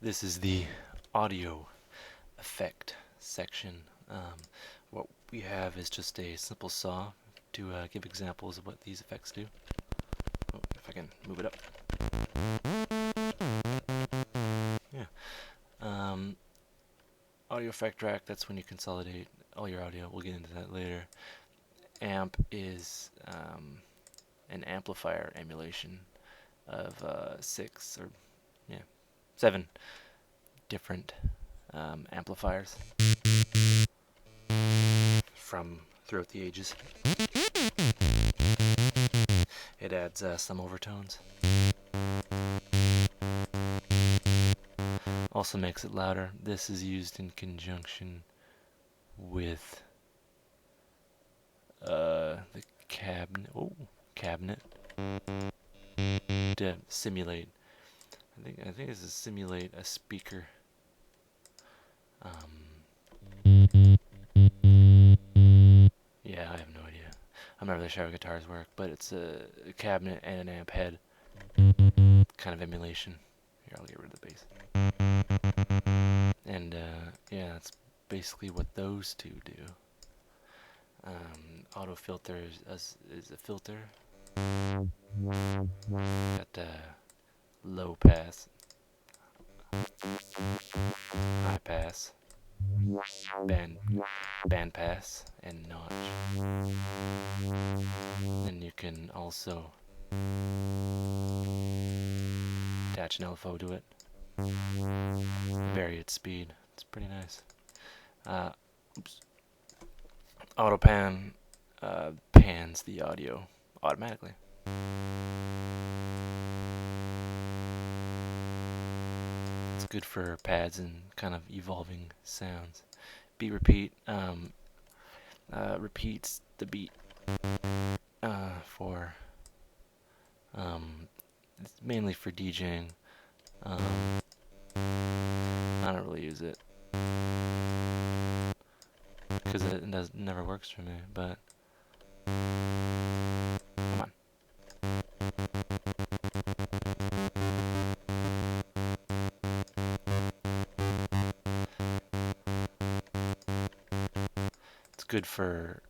This is the audio effect section. What we have is just a simple saw to give examples of what these effects do. Oh, if I can move it up. Yeah. Audio effect rack, that's when you consolidate all your audio. We'll get into that later. Amp is an amplifier emulation of 7 different amplifiers from throughout the ages. It adds some overtones. Also makes it louder. This is used in conjunction with the cabinet to simulate. I think this is simulate a speaker. Yeah, I have no idea. I'm not really sure how guitars work, but it's a cabinet and an amp head kind of emulation. Here, I'll get rid of the bass. And yeah, that's basically what those two do. Auto filter is a filter. Got low pass, high pass, band pass, and notch. Then you can also attach an LFO to it, vary its speed. It's pretty nice. Auto pan pans the audio automatically. It's good for pads and kind of evolving sounds. Beat repeat repeats the beat for it's mainly for DJing. I don't really use it because it never works for me, but come on. It's good for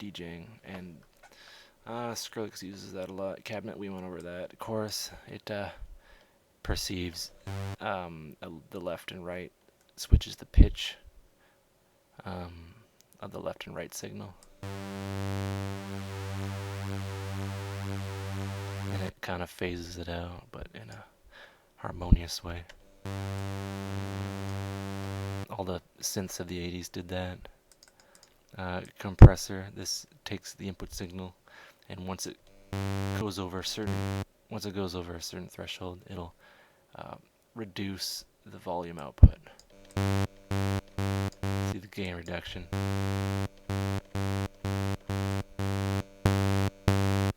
DJing, and Skrillex uses that a lot. Cabinet, we went over that. Chorus, it perceives the left and right, switches the pitch of the left and right signal, and it kind of phases it out, but in a harmonious way. All the synths of the 80s did that. Compressor, this takes the input signal, and once it goes over a certain threshold, it'll reduce the volume output. See the gain reduction.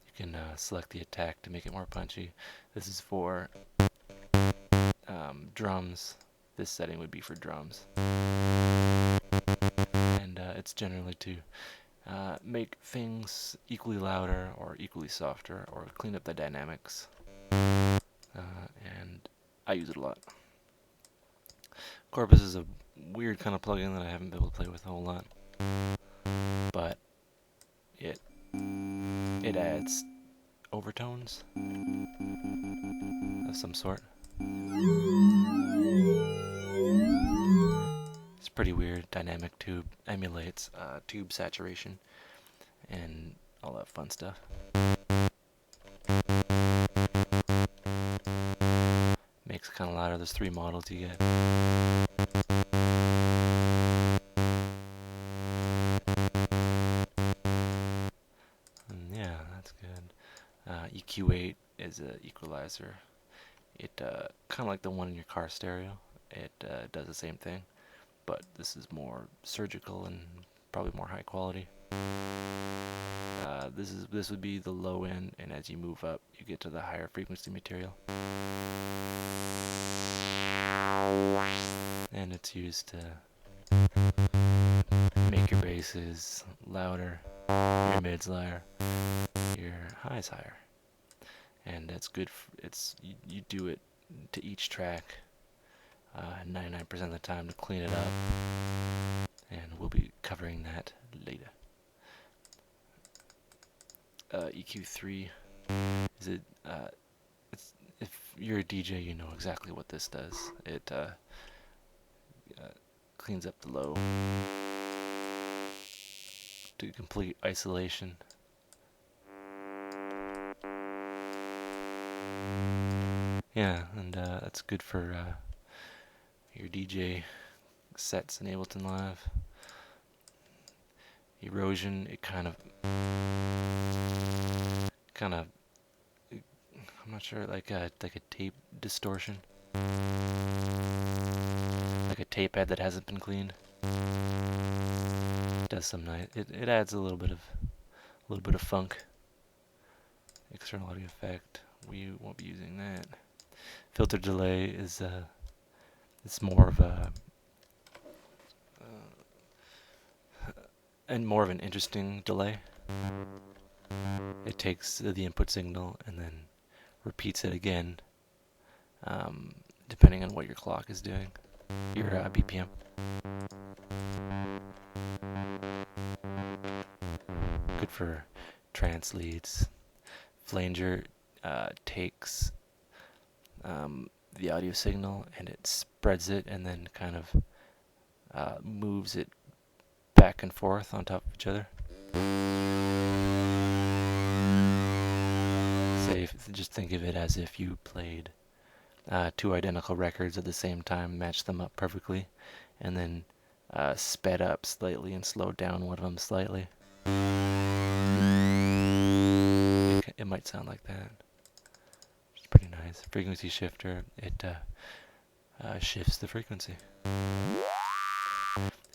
You can select the attack to make it more punchy. This is for drums. This setting would be for drums. And it's generally to make things equally louder or equally softer, or clean up the dynamics. And I use it a lot. Corpus is a weird kind of plugin that I haven't been able to play with a whole lot, but it adds overtones of some sort. It's pretty weird. Dynamic tube emulates tube saturation and all that fun stuff. Makes it kind of louder. There's 3 models you get. And yeah, that's good. EQ8 is an equalizer. It kind of like the one in your car stereo. It does the same thing, but this is more surgical and probably more high quality. This would be the low end, and as you move up, you get to the higher frequency material. And it's used to make your basses louder, your mids louder, your highs higher. And that's good. You do it to each track 99% of the time to clean it up, and we'll be covering that later. EQ3 is it? If you're a DJ, you know exactly what this does. It cleans up the low to complete isolation. Yeah, and that's good for your DJ sets in Ableton Live. Erosion, it kind of, I'm not sure, like a tape distortion, like a tape head that hasn't been cleaned. It does some nice. It adds a little bit of funk. External audio effect. We won't be using that. Filter delay is it's more of a and more of an interesting delay. It takes the input signal and then repeats it again, depending on what your clock is doing, your BPM. Good for trance leads. Flanger takes the audio signal and it spreads it and then kind of moves it back and forth on top of each other. Just think of it as if you played two identical records at the same time, matched them up perfectly, and then sped up slightly and slowed down one of them slightly. It might sound like that. It's pretty nice. Frequency shifter, it shifts the frequency.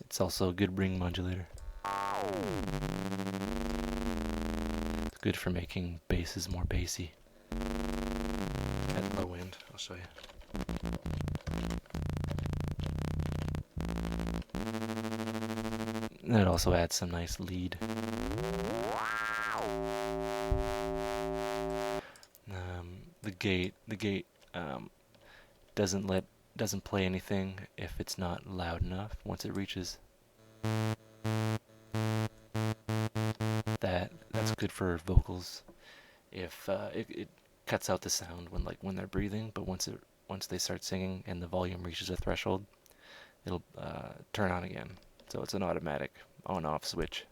It's also a good ring modulator. It's good for making basses more bassy. At low end, I'll show you. And it also adds some nice lead. The gate doesn't play anything if it's not loud enough. Once it reaches that's good for vocals. If it cuts out the sound when they're breathing, but once they start singing and the volume reaches a threshold, it'll turn on again. So it's an automatic on-off switch.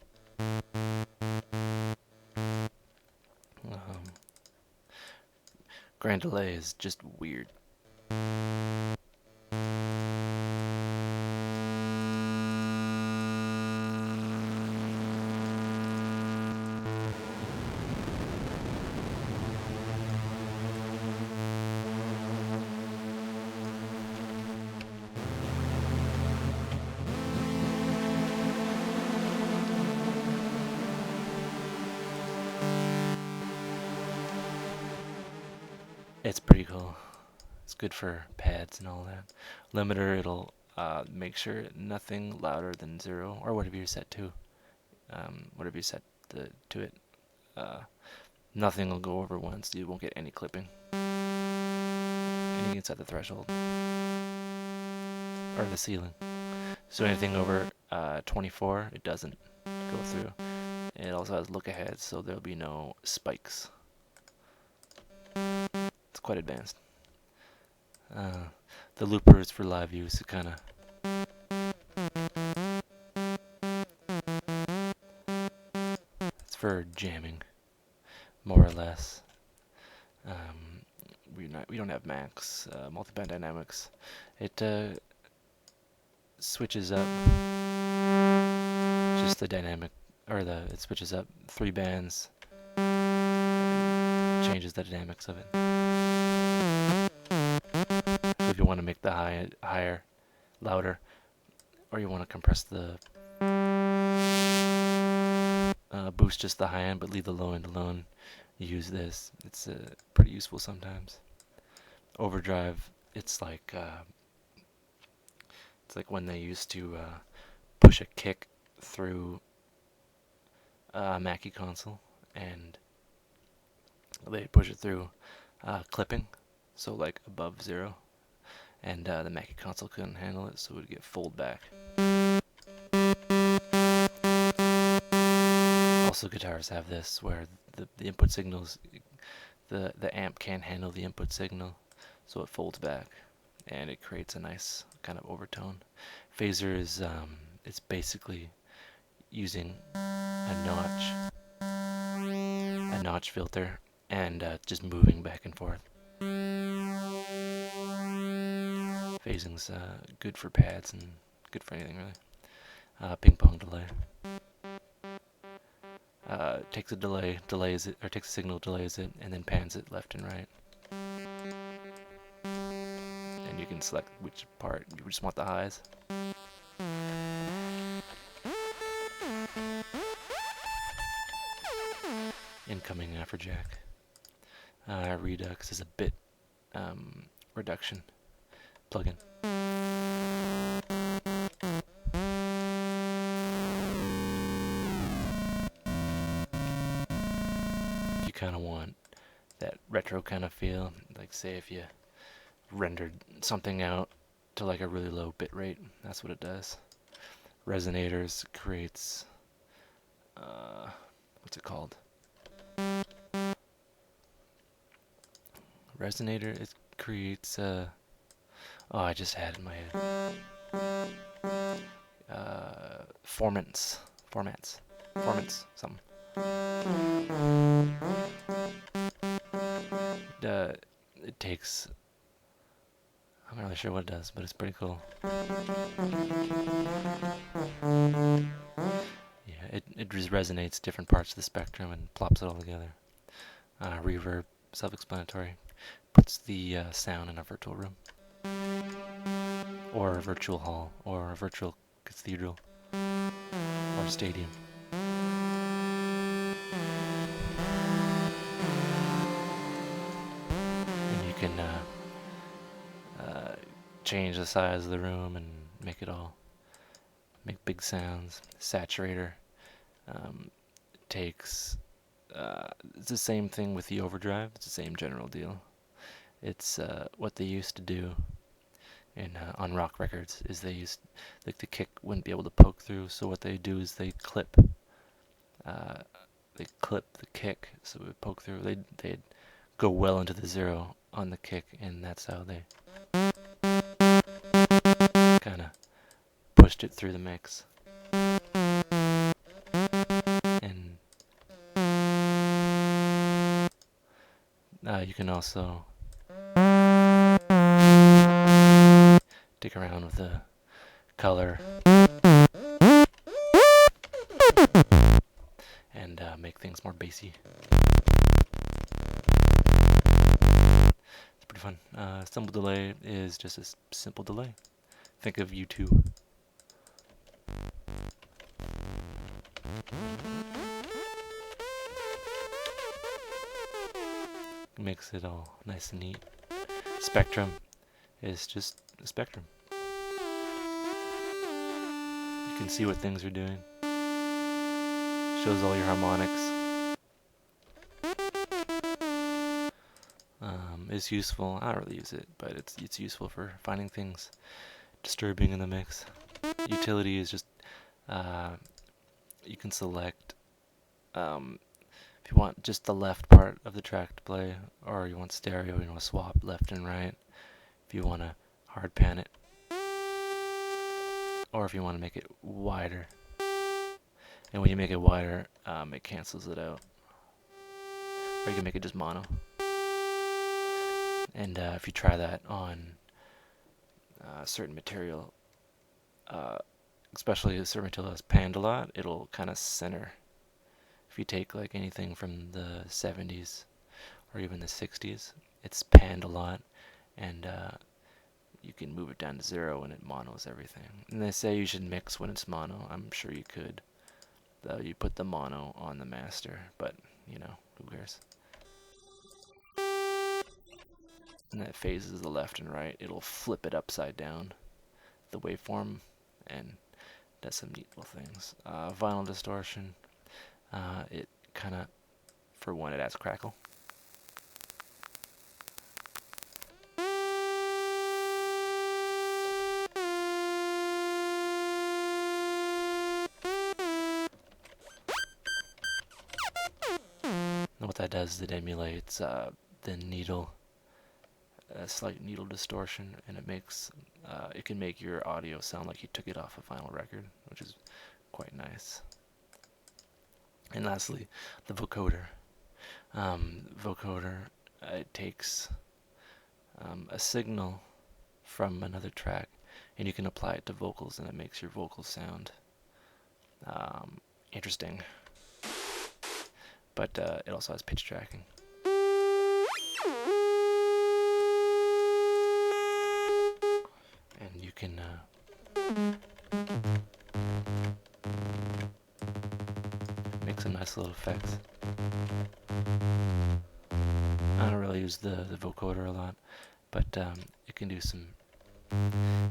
Grand delay is just weird. It's pretty cool. It's good for pads and all that. Limiter, it'll make sure nothing louder than 0, or whatever you set to. Whatever you set to it. Nothing will go over once. You won't get any clipping. And you can set the threshold. Or the ceiling. So anything over 24, it doesn't go through. And it also has look ahead, so there'll be no spikes. It's quite advanced. The looper is for live use. It kind of it's for jamming, more or less. We don't have Max. Multiband Dynamics. It switches up just the dynamic, or it switches up 3 bands. Changes the dynamics of it. So if you want to make the high higher, louder, or you want to compress the boost just the high end but leave the low end alone, you use this. It's pretty useful sometimes. Overdrive, it's like when they used to push a kick through a Mackie console, and they push it through clipping, so like above 0, and the Mackie console couldn't handle it, so it would get Foldback. Also, guitars have this, where the input signals, the amp can't handle the input signal, so it folds back, and it creates a nice kind of overtone. Phaser is it's basically using a notch filter and just moving back and forth. Phasing's good for pads and good for anything really. Ping pong delay. Takes a delay, delays it, or takes a signal, delays it, and then pans it left and right. And you can select which part you just want the highs. Incoming for jack. Redux is a bit reduction plugin. If you kind of want that retro kind of feel, like say if you rendered something out to like a really low bit rate, that's what it does. Resonators creates what's it called? Resonator, it creates oh, I just had it in my head. Formants, something. It takes, I'm not really sure what it does, but it's pretty cool. Yeah, it just resonates different parts of the spectrum and plops it all together. Reverb, self-explanatory, puts the sound in a virtual room, or a virtual hall, or a virtual cathedral, or stadium. And you can change the size of the room and make big sounds. Saturator takes it's the same thing with the Overdrive. It's the same general deal. It's what they used to do on rock records is they used, like, the kick wouldn't be able to poke through, so what they do is they clip the kick so it would poke through. They'd go well into the zero on the kick, and that's how they kind of pushed it through the mix. And you can also dig around with the color and make things more bassy. It's pretty fun. Simple delay is just a simple delay. Think of U2. Makes it all nice and neat. Spectrum is just a spectrum. You can see what things are doing. Shows all your harmonics. It's useful. I don't really use it, but it's useful for finding things disturbing in the mix. Utility is just you can select if you want just the left part of the track to play, or you want stereo, you want to swap left and right. If you want to hard pan it, or if you want to make it wider. And when you make it wider, it cancels it out. Or you can make it just mono. And if you try that on certain material, especially a certain material that's panned a lot, it'll kind of center. If you take like anything from the 70s or even the 60s, it's panned a lot, and you can move it down to zero and it monos everything. And they say you should mix when it's mono. I'm sure you could. Though you put the mono on the master, but you know, who cares? And that phases the left and right. It'll flip it upside down, the waveform, and does some neat little things. Violin Distortion, it kind of, for one, it adds crackle. that does is it emulates the needle, slight needle distortion, and it can make your audio sound like you took it off a vinyl record, which is quite nice. And lastly, the vocoder. Vocoder, it takes a signal from another track, and you can apply it to vocals, and it makes your vocals sound interesting. But it also has pitch tracking. And you can make some nice little effects. I don't really use the vocoder a lot, but it can do some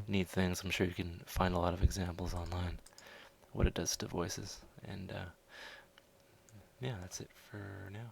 neat things. I'm sure you can find a lot of examples online what it does to voices. And yeah, that's it for now.